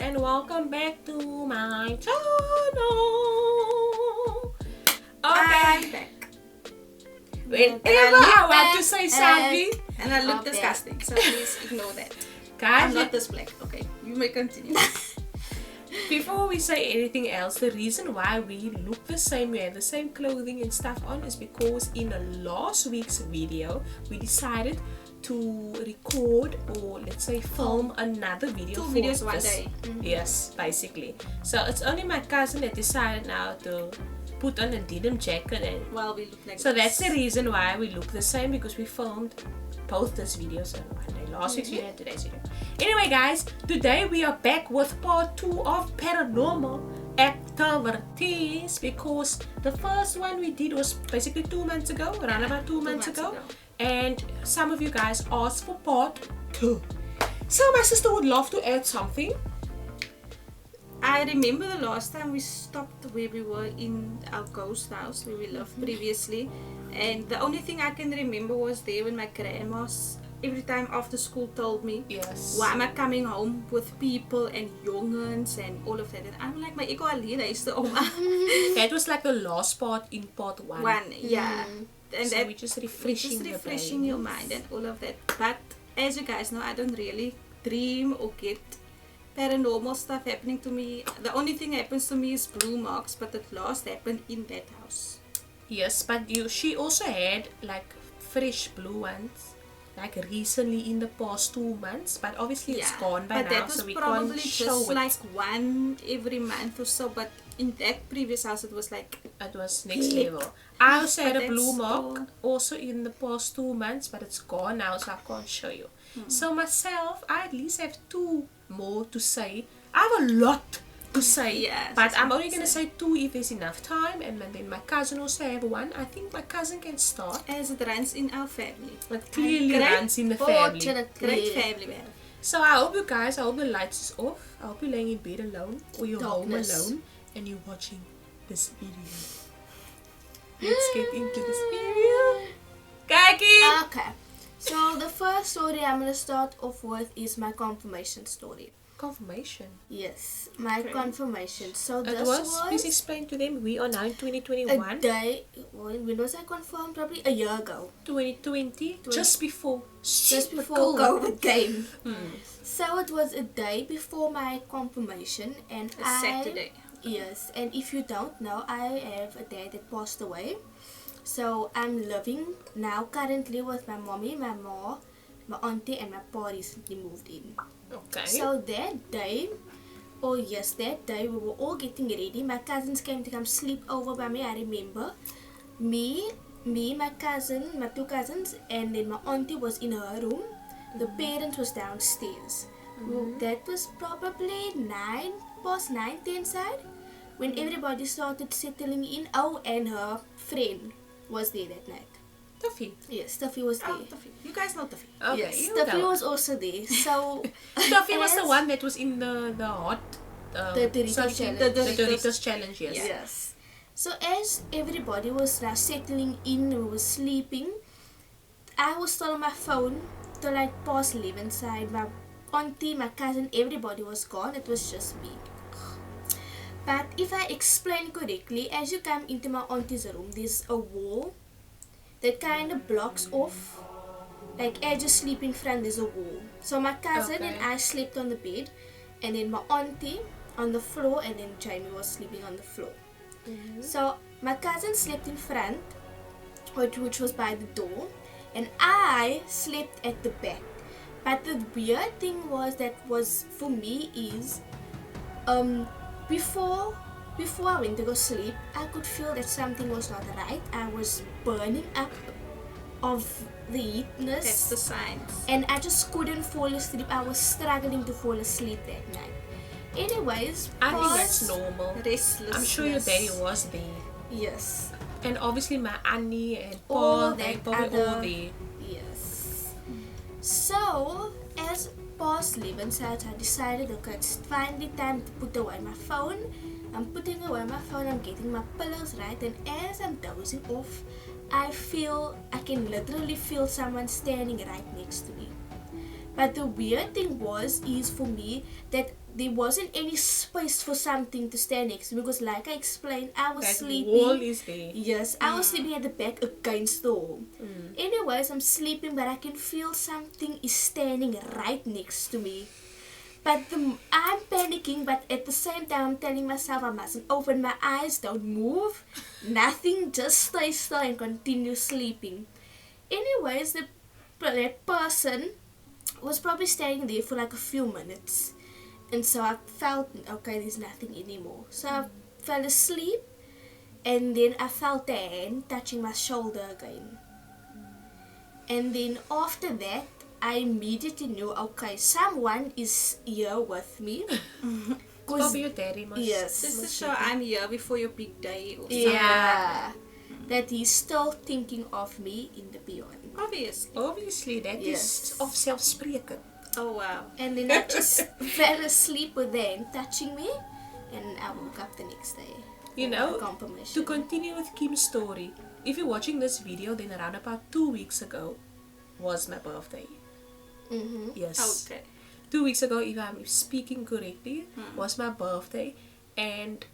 and welcome back to my channel. I'm Okay. back. Whenever I want to say something, And I look disgusting, so please ignore that. guys, I'm not this black. Okay, you may continue. before we say anything else, the reason why we look the same, we have the same clothing and stuff on, is because in last week's video, we decided to record, or let's say film another video. Two for videos one this. day. Yes, basically. So it's only my cousin that decided now to put on a denim jacket, and Well, we look like so this. that's the reason why we look the same, because we filmed both these videos on one day. Last week's video and today's video. Anyway guys, today we are back with part 2 of Paranormal Activities, because the first one we did was basically 2 months ago, around about 2 months ago. And some of you guys asked for part 2. So my sister would love to add something. I remember the last time we stopped where we were in our ghost house where we lived previously, and the only thing I can remember was there when my grandma's every time after school told me, Yes. why am I coming home with people and jongens and all of that, and I'm like, my ego alleen huis toe oma. That was like the last part in part 1. One, yeah. And So that we're just refreshing, your mind and all of that. But as you guys know, I don't really dream or get paranormal stuff happening to me. The only thing happens to me is blue marks, but it last happened in that house. Yes, but she also had like fresh blue ones, like recently in the past 2 months. But obviously it's gone by but now, that was so we probably can't show just it. like one every month or so. But in that previous house, it was like It was next level. I also had But a blue that's mark also in the past 2 months, but it's gone now, so I can't show you. So myself, I at least have 2 more to say. I have a lot to say, Yes, but that's I'm what only I going to say. say 2 if there's enough time, and then my cousin also have 1. I think my cousin can start. as it runs in our family. It clearly Great runs in the family. Great family man. So I hope you guys, I hope the lights is off. I hope you're laying in bed alone, or you're Darkness. home alone and you're watching this video. Let's get into this video. Kaki! Okay, so the first story I'm going to start off with is my confirmation story. Confirmation. Yes, my Okay. confirmation. So It this was, please was explain to them, we are now in a 2021. day, when was I confirmed? Probably a year ago. 2020, just before. Just before COVID came. Hmm. So it was a day before my confirmation, and A Saturday. Yes, and if you don't know, I have a dad that passed away. So I'm living now currently with my mommy, my mom, my auntie, and my pa recently moved in. Okay. So that day, that day we were all getting ready. My cousins came to come sleep over by me. I remember me, my cousin, my 2 cousins, and then my auntie was in her room. The parents was downstairs. That was probably 10 side, when everybody started settling in. Oh, and her friend was there that night. Tuffy. Yes, Tuffy was there. Oh, Tuffy. You guys know Tuffy. Okay, Yes, you Tuffy know. was also there. So Tuffy was the as- one that was in the hot The Doritos searching- challenge. The Doritos challenge, yes. Yes. So as everybody was now settling in, we were sleeping, I was still on my phone till like past 11 side. My auntie, my cousin, everybody was gone. It was just me. But if I explain correctly, as you come into my auntie's room, there's a wall that kind of blocks off. Like as you sleep in front, there's a wall. So my cousin and Okay. I slept on the bed, and then my auntie on the floor, and then Jamie was sleeping on the floor. So my cousin slept in front, which was by the door, and I slept at the back. But the weird thing was for me is, before I went to go sleep, I could feel that something was not right. I was burning up of the That's heatness, the signs. and I just couldn't fall asleep. I was struggling to fall asleep that night. Anyways, I think pause. that's normal. Restlessness. I'm sure your daddy was there. Yes. And obviously my auntie and All Paul, they that probably all other- there. Yes. So, as past 11 sides, I decided, okay, it's finally time to put away my phone. I'm putting away my phone, I'm getting my pillows right, and as I'm dozing off, I can literally feel someone standing right next to me. But the weird thing is for me that there wasn't any space for something to stand next to me because, like I explained, I was That sleeping. wall is there. Yes, I was sleeping at the back against the wall. Mm. Anyways, I'm sleeping, but I can feel something is standing right next to me. But I'm panicking, but at the same time, I'm telling myself I mustn't open my eyes, don't move, nothing, just stay still and continue sleeping. Anyways, that person was probably standing there for like a few minutes. And so I felt, okay, there's nothing anymore. So I fell asleep, and then I felt a hand touching my shoulder again. And then after that, I immediately knew, okay, someone is here with me. Probably your daddy must. Yes. Just to show I'm here before your big day or something. Yeah. That he's still thinking of me in the beyond. Obviously. That Yes. is of self-spreken. Oh wow. And then I just fell asleep with them touching me, and I woke up the next day. You for know, confirmation. to continue with Kim's story, if you're watching this video, then around about 2 weeks ago was my birthday. Mm-hmm. Yes. Okay. 2 weeks ago, if I'm speaking correctly, was my birthday. And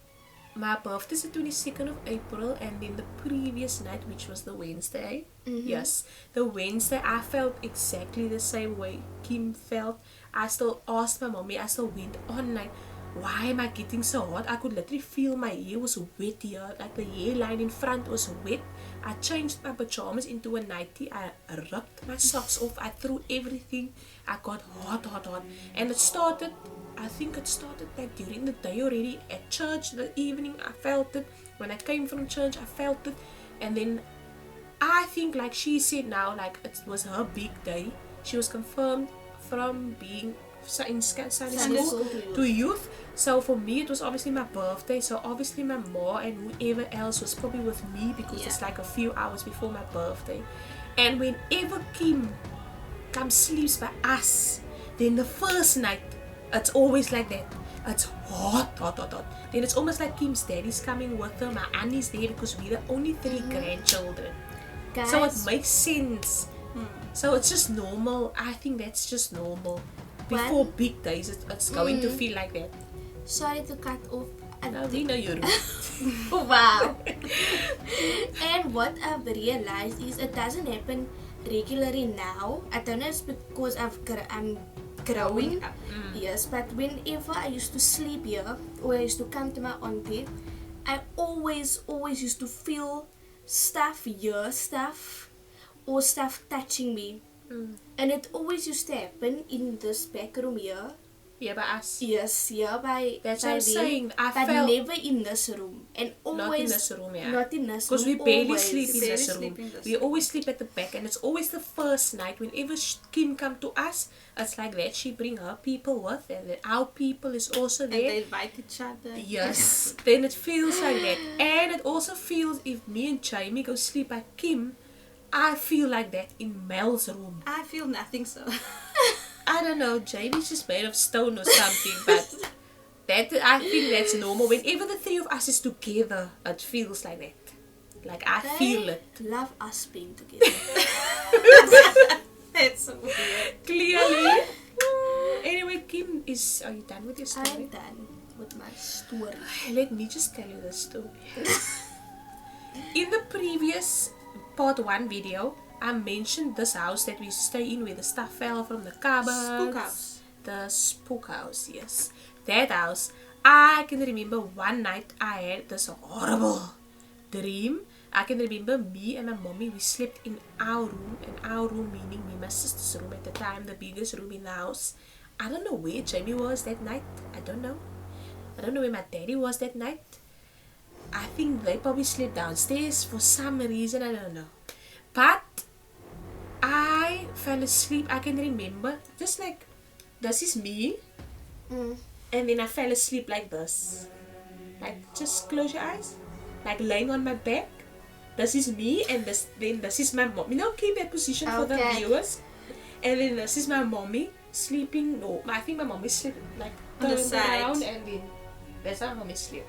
my birthday is the 22nd of April, and then the previous night, which was the Wednesday, yes, the Wednesday, I felt exactly the same way Kim felt. I still asked my mommy, I still went on like, why am I getting so hot? I could literally feel my hair was wet here, like the hairline in front was wet. I changed my pajamas into a nightie. I ripped my socks off. I threw everything. I got hot. And I think it started like during the day already. At church, the evening, I felt it. When I came from church, I felt it. And then I think, like she said now, like it was her big day. She was confirmed from being in Sunday school to youth. So for me, it was obviously my birthday. So obviously my mom and whoever else was probably with me, because it's like a few hours before my birthday. And whenever Kim comes sleeps by us, then the first night, it's always like that. It's hot. Then it's almost like Kim's daddy's coming with her. My auntie's there because we're the only 3 grandchildren. Guys, So it makes sense. So it's just normal. I think that's just normal. Before big days, it's going to feel like that. sorry to cut off. No, we know you're rude. Wow. And what I've realized is it doesn't happen regularly now. I don't know if it's because I'm growing up. Yes, but whenever I used to sleep here or I used to come to my auntie, I always used to feel stuff or stuff touching me. And it always used to happen in this back room here. Yeah, by us. Yes, here by That's by what I'm them, saying. I but felt never in this room. And always not in this room, yeah. Not in this Because room. we barely always. sleep in Barely this sleep room. in this We always sleep at the back, and it's always the first night. Whenever Kim come to us, it's like that. She bring her people with, and then our people is also And there. they invite each other. Yes. Then it feels like that. And it also feels, if me and Jamie go sleep at Kim, I feel like that in Mel's room. I feel nothing so. I don't know, Jamie's just made of stone or something, but I think that's normal. Whenever the 3 of us is together, it feels like that. Like I feel it. Love us being together. That's so weird. Clearly. Anyway, Kim, are you done with your story? I'm done with my story. Let me just tell you the story. In the previous part 1 video, I mentioned this house that we used to stay in where the stuff fell from the cupboard. Spook house. The spook house, yes. That house. I can remember one night I had this horrible dream. I can remember me and my mommy, we slept in our room. And our room meaning me, my sister's room at the time, the biggest room in the house. I don't know where Jamie was that night. I don't know. I don't know where my daddy was that night. I think they probably slept downstairs for some reason. I don't know. But I fell asleep. I can remember just like this is me, and then I fell asleep like this, like just close your eyes, like laying on my back. This is me, and then this is my mom. You know, keep that position for the viewers. And then this is my mommy sleeping. No, I think my mommy slept like On the turned side. around, and then that's how mommy slept.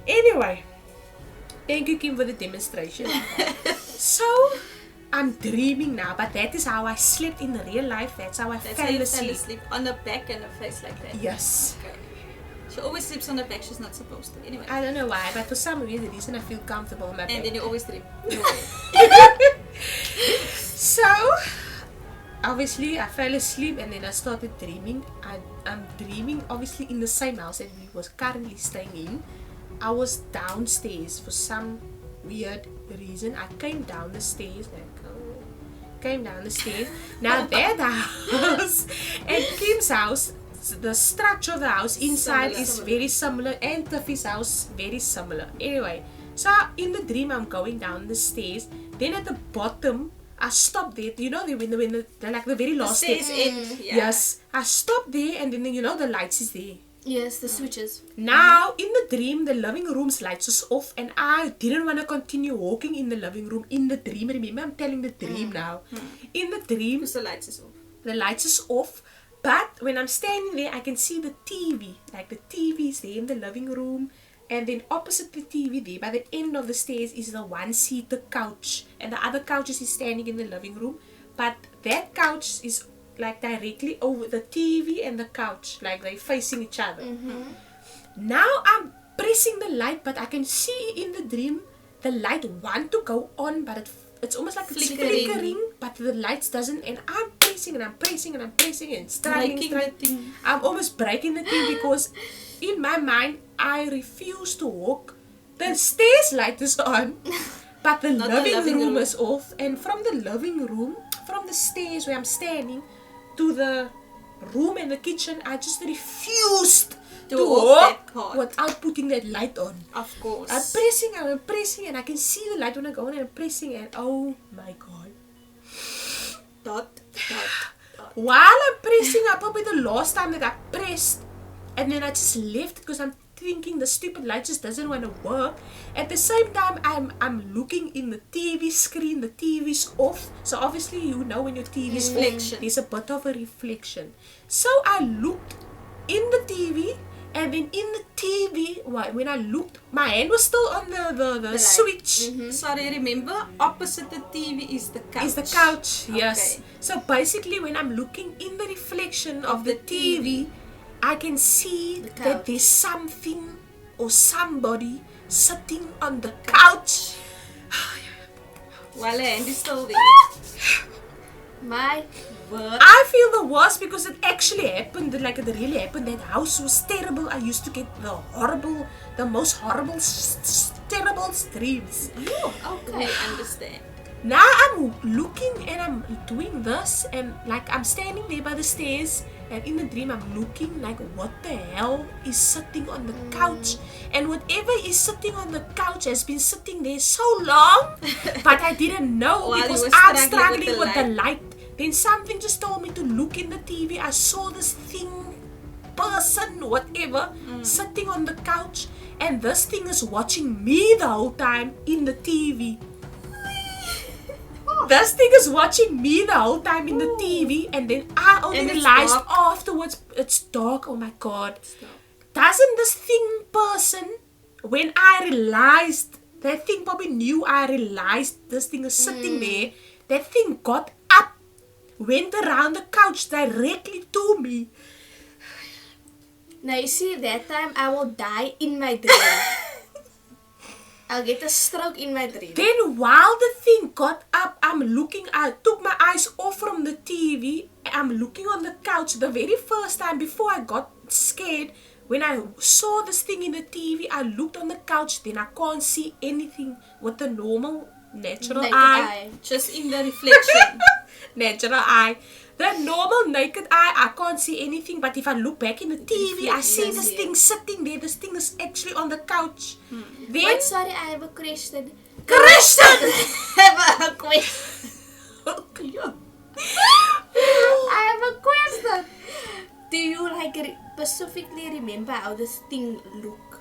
Anyway, thank you, Kim, for the demonstration. So I'm dreaming now, but that is how I slept in real life. That's how I fell asleep. On the back and the face like that. Yes. Okay. She always sleeps on the back. She's not supposed to. Anyway. I don't know why, but for some weird reason I feel comfortable on my back. And then you always dream. So, obviously I fell asleep and then I started dreaming. I'm dreaming obviously in the same house that we was currently staying in. I was downstairs for some weird reason. I came down the stairs Now that house and Kim's house, the structure of the house inside is very similar, and Tiffy's house very similar. Anyway, so in the dream I'm going down the stairs. Then at the bottom I stopped there. You know, when the like the very last stairs end. Yeah. Yes, I stopped there, and then you know the lights is there. Yes, the switches. Now, in the dream, the living room's lights was off, and I didn't want to continue walking in the living room in the dream. Remember, I'm telling the dream now. In the dream, because the lights is off. The lights is off, but when I'm standing there, I can see the TV. Like the TV is there in the living room, and then opposite the TV there, by the end of the stairs, is the one-seater couch, and the other couch is standing in the living room. But that couch is like directly over the TV and the couch, like they're facing each other. Now I'm pressing the light, but I can see in the dream the light want to go on, but it's almost like it's flickering, but the lights doesn't. And I'm pressing and I'm pressing and I'm pressing and struggling. I'm almost breaking the thing because in my mind I refuse to walk. The stairs light is on, but the living room is off. And from the living room, from the stairs where I'm standing to the room and the kitchen, I just refused to walk without putting that light on. Of course. I'm pressing, and I can see the light when I go on, and I'm pressing, and oh my god. Dot. While I'm pressing, I probably the last time that I pressed, and then I just left because I'm thinking the stupid light just doesn't want to work. At the same time, I'm looking in the TV screen. The TV's off, so obviously you know when your TV's off, there's a bit of a reflection. So I looked in the TV, and then in the TV, when I looked, my hand was still on the switch. Sorry, remember, opposite the TV is the couch. Is the couch, yes. Okay. So basically, when I'm looking in the reflection of the TV, I can see that there's something or somebody sitting on the couch. While the hand is still there. My word. I feel the worst because it actually happened. Like it really happened. That house was terrible. I used to get the most horrible, terrible dreams. Oh, okay, I understand. Now I'm looking and I'm doing this, and like I'm standing there by the stairs, and in the dream I'm looking like what the hell is sitting on the couch, and whatever is sitting on the couch has been sitting there so long, but I didn't know because I'm struggling with the light. Then something just told me to look in the TV. I saw this thing, person, whatever, sitting on the couch, and this thing is watching me the whole time in the TV. This thing is watching me the whole time in the TV, and then I only realized afterwards it's dark. Oh my god. Doesn't this thing person, when I realized, that thing probably knew I realized this thing is sitting there, that thing got up, went around the couch directly to me. Now you see, that time I will die in my dream. I'll get a stroke in my dream. Then while the thing got up, I took my eyes off from the TV. I'm looking on the couch. The very first time before I got scared, when I saw this thing in the TV, I looked on the couch. Then I can't see anything with the normal, natural eye. Just in the reflection. Natural eye. The normal naked eye, I can't see anything. But if I look back in the TV, I see this thing sitting there. This thing is actually on the couch. Then, but sorry, I have a question. I have a question. I have a question. Do you specifically remember how this thing looked?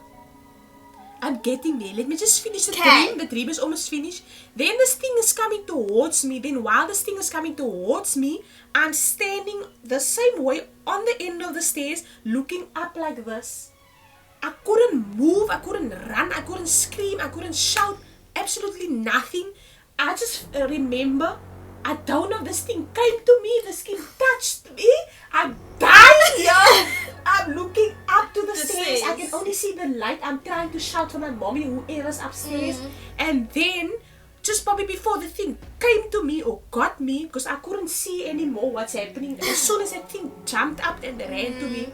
I'm getting there. Let me just finish the dream. The dream is almost finished. Then this thing is coming towards me. Then while this thing is coming towards me, I'm standing the same way on the end of the stairs, looking up like this. I couldn't move. I couldn't run. I couldn't scream. I couldn't shout. Absolutely nothing. I just remember, I don't know, this thing came to me, this thing touched me. I'm dying here. I'm looking up to the stairs. I can only see the light. I'm trying to shout for my mommy, whoever's upstairs. And then, just probably before the thing came to me or got me, because I couldn't see anymore what's happening. As soon as that thing jumped up and ran to me,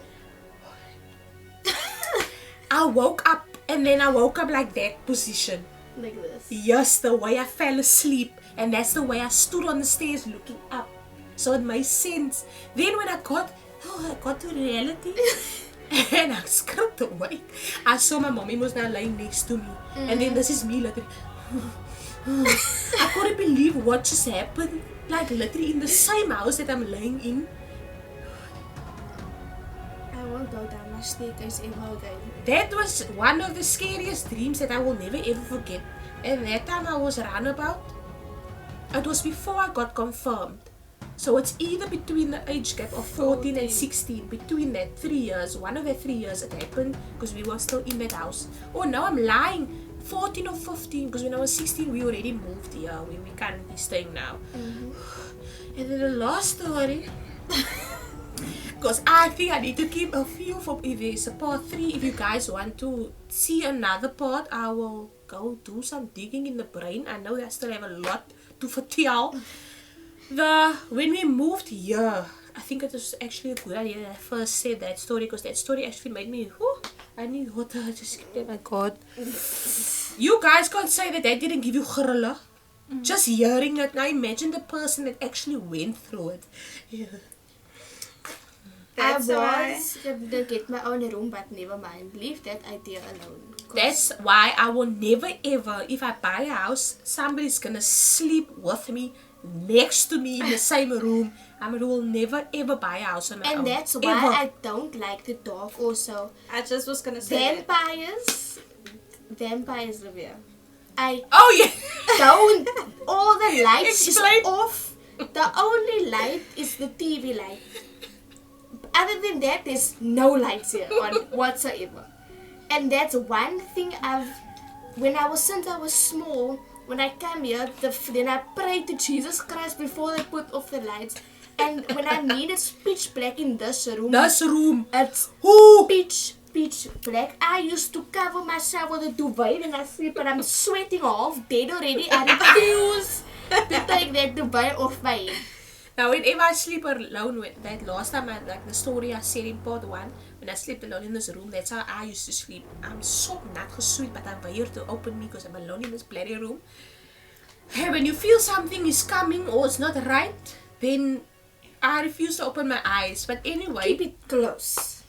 I woke up, and then I woke up like that position. Like this. Yes, the way I fell asleep. And that's the way I stood on the stairs looking up. So it made sense. Then when I got to reality, and I screamed awake, I saw my mommy was now lying next to me. And then this is me literally. I couldn't believe what just happened. Like literally in the same house that I'm lying in. I won't go down my staircase ever again. That was one of the scariest dreams that I will never ever forget. And that time I was roundabout. It was before I got confirmed. So it's either between the age gap of 14 and 16. Between that 3 years. One of the 3 years it happened. Because we were still in that house. Oh no, I'm lying. 14 or 15. Because when I was 16 we already moved here. We can't be staying now. And then the last story. Because I think I need to keep a few for if there's a part 3. If you guys want to see another part, I will go do some digging in the brain. I know I still have a lot to vertel. When we moved here, I think it was actually a good idea that I first said that story, because that story actually made me, I need water, just oh my god. You guys can't say that didn't give you grilla. Just hearing it, now imagine the person that actually went through it. Yeah. I was gonna get my own room, but never mind. Leave that idea alone. That's why I will never ever, if I buy a house, somebody's gonna sleep with me, next to me in the same room. I will never ever buy a house on my own. And that's why I don't like the dark also. I just was gonna say Vampires, Revere. Don't. All the lights is off. The only light is the TV light. Other than that, there's no lights here on whatsoever. And that's one thing since I was small, when I come here, then I prayed to Jesus Christ before they put off the lights. And when I mean it's pitch black in this room. It's pitch black. I used to cover myself with a duvet when I sleep, and I'm sweating half dead already. I refuse to take that duvet off my head. Now, whenever I sleep alone, that last time, like the story I said in part 1, when I slept alone in this room, that's how I used to sleep. I'm so not gesweet, but I'm here to open me because I'm alone in this bloody room. Hey, when you feel something is coming or it's not right, then I refuse to open my eyes. But anyway, keep it close.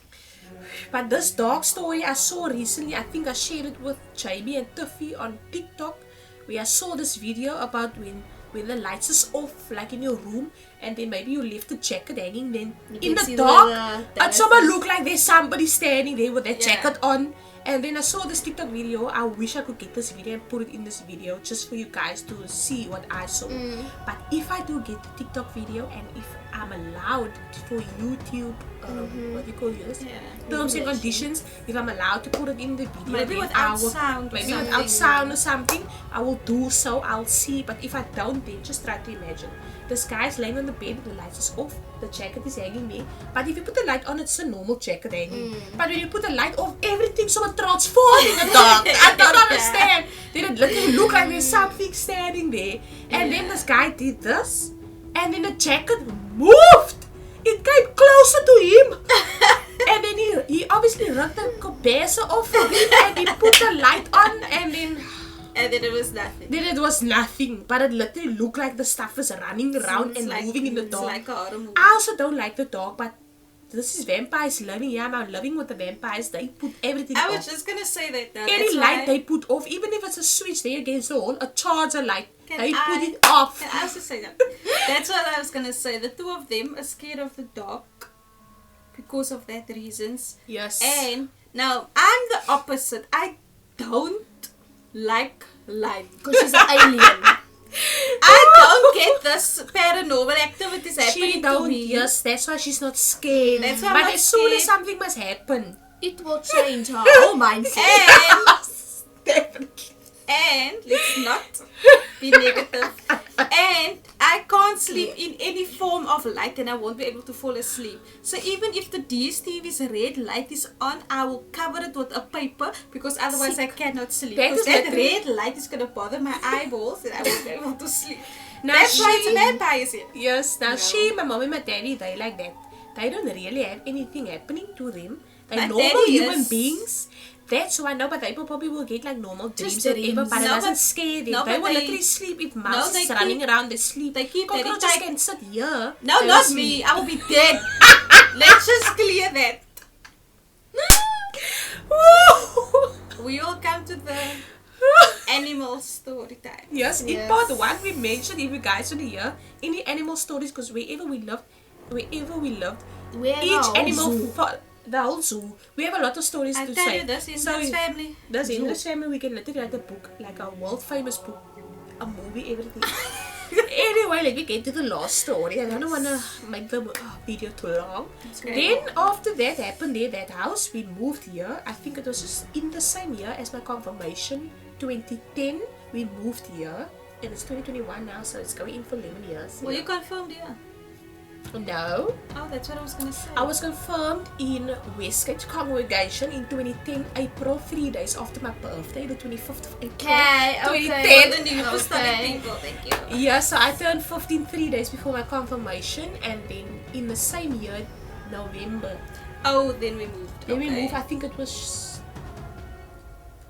But this dark story I saw recently, I think I shared it with Jamie and Tiffy on TikTok, where I saw this video about when the lights is off, like in your room, and then maybe you left the jacket hanging, then in the dark, it someone look like there's somebody standing there with that jacket on. And then I saw this TikTok video. I wish I could get this video and put it in this video just for you guys to see what I saw. But if I do get the TikTok video, and if I'm allowed for YouTube, what do you call this? Terms and conditions, if I'm allowed to put it in the video, maybe without sound or something, I will do so. I'll see. But if I don't, then just try to imagine. This guy's laying on the bed, the light is off, the jacket is hanging there. But if you put the light on, it's a normal jacket hanging. But when you put the light off, everything sort of transforms in the dark. I don't understand. Then it literally look like there's something standing there. And then this guy did this, and then the jacket moved. It came closer to him. And then he obviously ripped the cabeza off of him, and he put the light on, and then it was nothing. Then it was nothing, but it literally looked like the stuff is running around and like, moving in the dark. Like a horror movie. I also don't like the dark, but this is vampires living. Yeah, I'm living with the vampires. They put everything off. I was just gonna say that. Any light they put off, even if it's a switch there against the wall, a charger light, they put it off. Can I also say that? That's what I was gonna say. The two of them are scared of the dark because of that reasons. Yes. And now I'm the opposite. I don't like light because she's an alien. I don't get this paranormal activities happening to me. Yes, that's why she's not scared. That's why but as soon as something must happen, it will change her whole mindset. And let's not be negative. And I can't sleep in any form of light and I won't be able to fall asleep. So even if the DSTV's red light is on, I will cover it with a paper because otherwise I cannot sleep. Because that red light is going to bother my eyeballs and I won't be able to sleep. Now That's why it's a vampire scene. Yes, now my mom and my daddy, they like that. They don't really have anything happening to them. They're normal human beings. That's why, but they probably will get like normal dreams or whatever, but it doesn't scare them. They will literally sleep if mouse is running around, they sleep. They keep cockroaches can sit here. No, not me. I will be dead. Let's just clear that. We all come to the animal story time. Yes, in part 1 we mentioned, if you guys want to hear any animal stories, because wherever we loved, each animal, the whole zoo, we have a lot of stories to say. I tell you, this Hendricks family. This Hendricks family, we can literally write a book, like a world famous book, a movie, everything. Anyway, let me get to the last story. I don't want to make the video too long. Then after that happened there, that house, we moved here. I think it was just in the same year as my confirmation, 2010, we moved here. And it's 2021 now, so it's going in for 11 years. Were you confirmed here? No. Oh, that's what I was going to say. I was confirmed in Westgate Congregation in 2010 April, 3 days after my birthday, the 25th of April. 2010. People, thank you. Yeah, so I turned 15 3 days before my confirmation, and then in the same year, November. Oh, then we moved. Then we moved, I think it was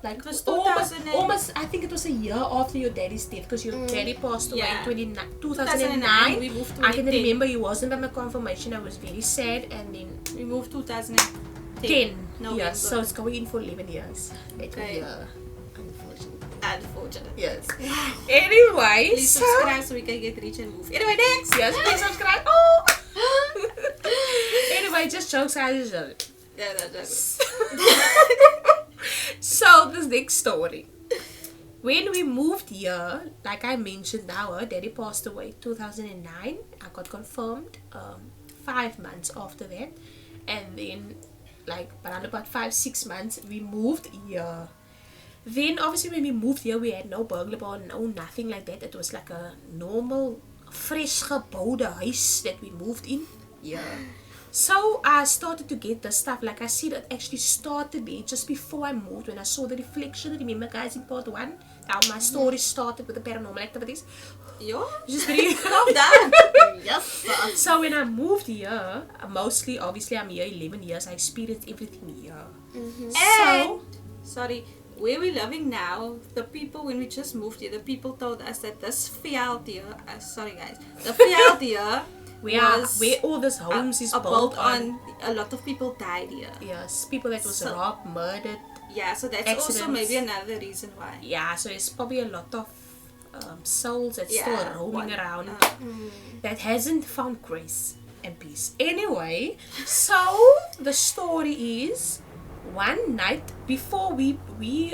like it was almost, I think it was a year after your daddy's death, because your daddy passed away in 2009. We moved I can remember you wasn't at my confirmation. I was very sad, and then we moved 2010. Yes, so it's going in for 11 years. Okay. Unfortunately. Yes. Anyway, please subscribe so we can get rich and move. Anyway, next. Yes, please subscribe. Oh. Anyway, just jokes. I just joke. Yeah, that's jokes. So this next story. When we moved here, like I mentioned now, daddy passed away 2009. I got confirmed 5 months after that. And then like around about 5-6 months we moved here. Then obviously when we moved here, we had no burglar bar, no nothing like that. It was like a normal fresh gebouwde huis that we moved in. Yeah. So I started to get the stuff, like I said, it actually started there just before I moved, when I saw the reflection. Remember guys, in part 1, how my story started with the paranormal activities. Yeah. Just very calm down. Yes. So when I moved here, mostly, obviously I'm here 11 years, I experienced everything here. And, sorry, where we're living now, the people, when we just moved here, the people told us that this field here, sorry guys, the field here, where all this homes is built on. A lot of people died here. Yes, people that was robbed, murdered. Yeah, so that's accidents. Also maybe another reason why. Yeah, so there's probably a lot of souls that's still roaming around that hasn't found grace and peace. Anyway, so the story is, one night before we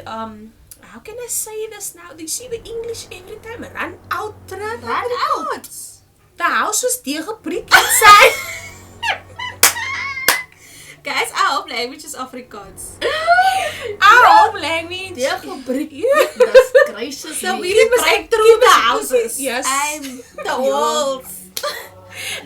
how can I say this now? Do you see the English every time? Run out. The house was deurgebreek inside. Guys, our home language is Afrikaans. Our home language. Deurgebreek. That's gracious. So we didn't break through the houses. Yes. The walls.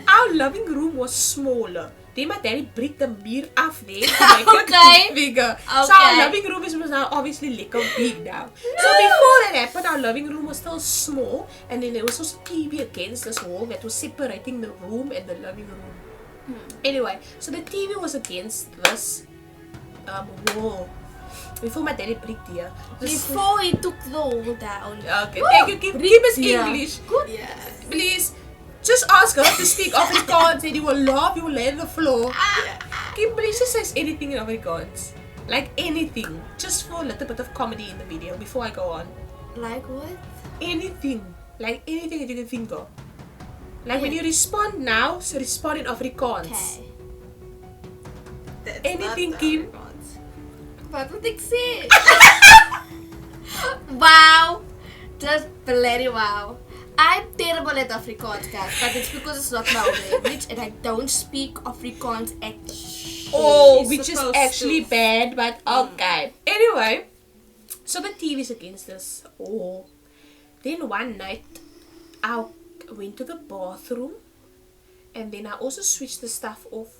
Our living room was smaller. Then my daddy break the muur af there to make it bigger. Okay. So our living room was now obviously lekker big now. So before that happened, our living room was still small, and then there was also TV against this wall that was separating the room and the living room. Anyway, so the TV was against this wall. Before my daddy bricked here. Before he took the wall down. Okay, thank you. Keep us English. Good. Yeah. Please. Just ask her to speak Afrikaans and you will laugh, you will lay on the floor. Kimberly just says anything in Afrikaans. Like anything. Just for a little bit of comedy in the video before I go on. Like what? Anything. Like anything that you can think of. Like when you respond now, so respond in Afrikaans. Okay. Anything, Kim? Wat moet ik zeggen? Wow. Just bloody wow. I'm terrible at Afrikaans, guys, but it's because it's not my language and I don't speak Afrikaans at all. Oh, which is actually bad, but okay. Anyway, So the TV's against this wall. Then one night, I went to the bathroom, and then I also switched the stuff off.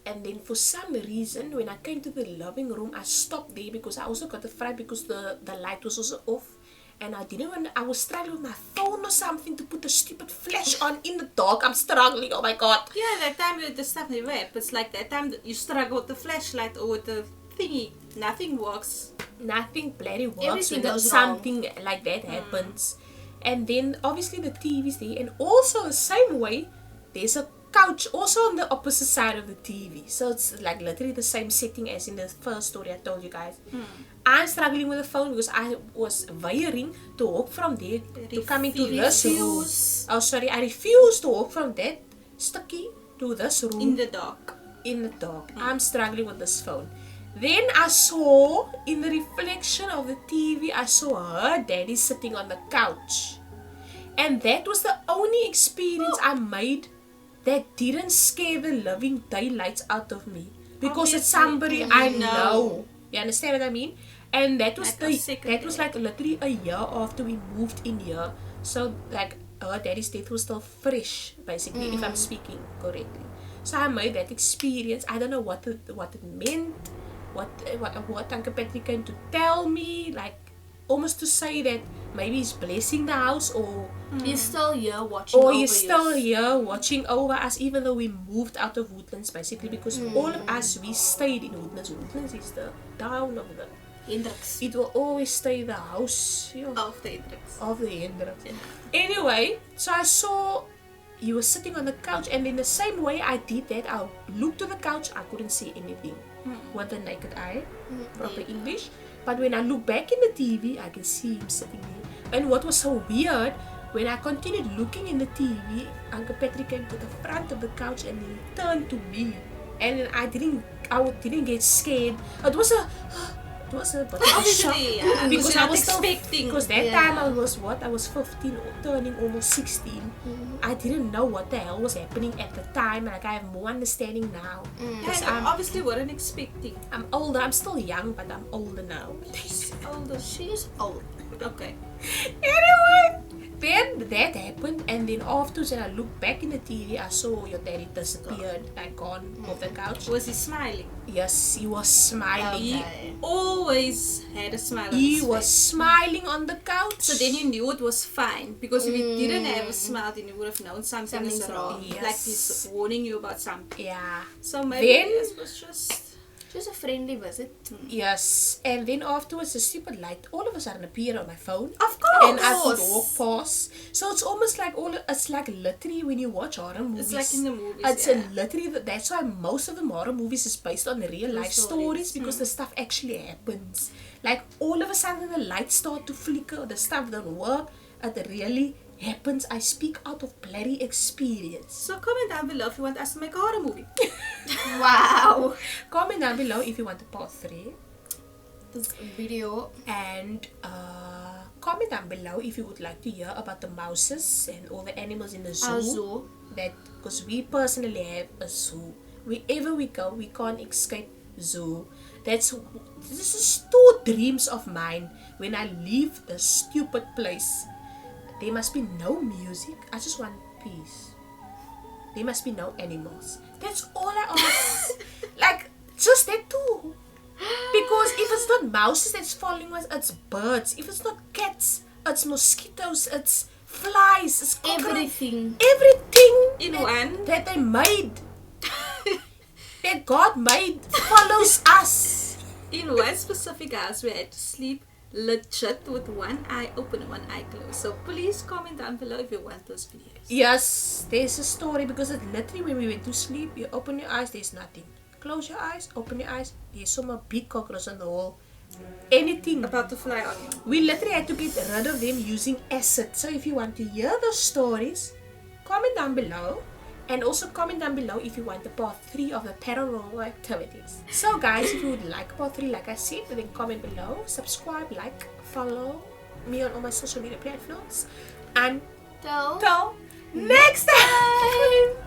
And then for some reason, when I came to the living room, I stopped there because I also got a fright because the light was also off. And I was struggling with my phone or something to put the stupid flash on in the dark. I'm struggling, oh my god. Yeah, that time the stuff never happens. Like that time that you struggle with the flashlight or with the thingy. Nothing works. Nothing bloody works Everything when goes something like that happens. And then obviously the TV's there. And also the same way, there's a couch also on the opposite side of the TV. So it's like literally the same setting as in the first story I told you guys. I'm struggling with the phone because I was wiring to walk from there to come into this room. Oh sorry, I refuse to walk from that sticky to this room. In the dark. In the dark. I'm struggling with this phone. Then I saw in the reflection of the TV, I saw her daddy sitting on the couch. And that was the only experience I made that didn't scare the living daylights out of me. Because it's somebody I know. You understand what I mean? And that was like literally a year after we moved in here. So like her daddy's death was still fresh, basically, if I'm speaking correctly. So I made that experience. I don't know what it meant. What Uncle Patrick came to tell me, like almost to say that maybe he's blessing the house or he's still here watching or over he's still us. here watching over us, even though we moved out of Woodlands basically, because all of us, we stayed in Woodlands. Woodlands is the town of the Hendricks. it will always stay the house Of the Hendricks. of the Hendricks. Anyway, so I saw you were sitting on the couch, and in the same way I did that, I looked to the couch, I couldn't see anything with the naked eye, proper English. But when I look back in the TV, I can see him sitting there. And what was so weird, when I continued looking in the TV, Uncle Patrick came to the front of the couch and he turned to me. And I didn't get scared. It was a shock. Yeah, Because I was still expecting. Because that time I was 15 or turning almost 16. I didn't know what the hell was happening at the time. Like I have more understanding now. Because I obviously weren't expecting. I'm older. I'm still young, but I'm older now. Older. She's old. Okay. Anyway, then that happened, and then afterwards when I looked back in the TV, I saw your daddy disappeared, like gone off the couch. Was he smiling? Yes, he was smiling. He always had a smile on He his was face. smiling on the couch. So then you knew it was fine. Because if he didn't have a smile, then you would have known something is Something's wrong. wrong. Yes. Like he's warning you about something. Yeah. So maybe Then- this was just... Just a friendly visit. Yes, and then afterwards the stupid light all of a sudden appeared on my phone. Of course! And I could walk past. So it's almost like it's like literally when you watch horror movies. It's like in the movies, It's yeah. literally that's why most of the horror movies is based on real life stories because the stuff actually happens. Like all of a sudden the lights start to flicker, the stuff don't work. It really happens. I speak out of bloody experience. So comment down below if you want us to make a horror movie. Wow. Comment down below if you want a part 3. This video. And comment down below if you would like to hear about the mouses and all the animals in the zoo. Our zoo. That because we personally have a zoo. Wherever we go, we can't escape zoo. This is 2 dreams of mine when I leave this stupid place. There must be no music. I just want peace. There must be no animals. That's all I ask. Like just that too. Because if it's not mouses that's following us, it's birds. If it's not cats, it's mosquitoes, it's flies, it's Everything. Everything In one. that they made, that God made, follows us. In one specific house, we had to sleep legit with one eye open and one eye closed. So please comment down below if you want those videos. Yes, there's a story because it literally when we went to sleep, you open your eyes, there's nothing. Close your eyes, open your eyes, there's some big cockroach on the wall. Anything. About to fly on you. We literally had to get rid of them using acid. So if you want to hear those stories, comment down below. And also comment down below if you want the part 3 of the paranormal activities. So guys, if you would like part 3, like I said, then comment below. Subscribe, like, follow me on all my social media platforms. And So, till next time!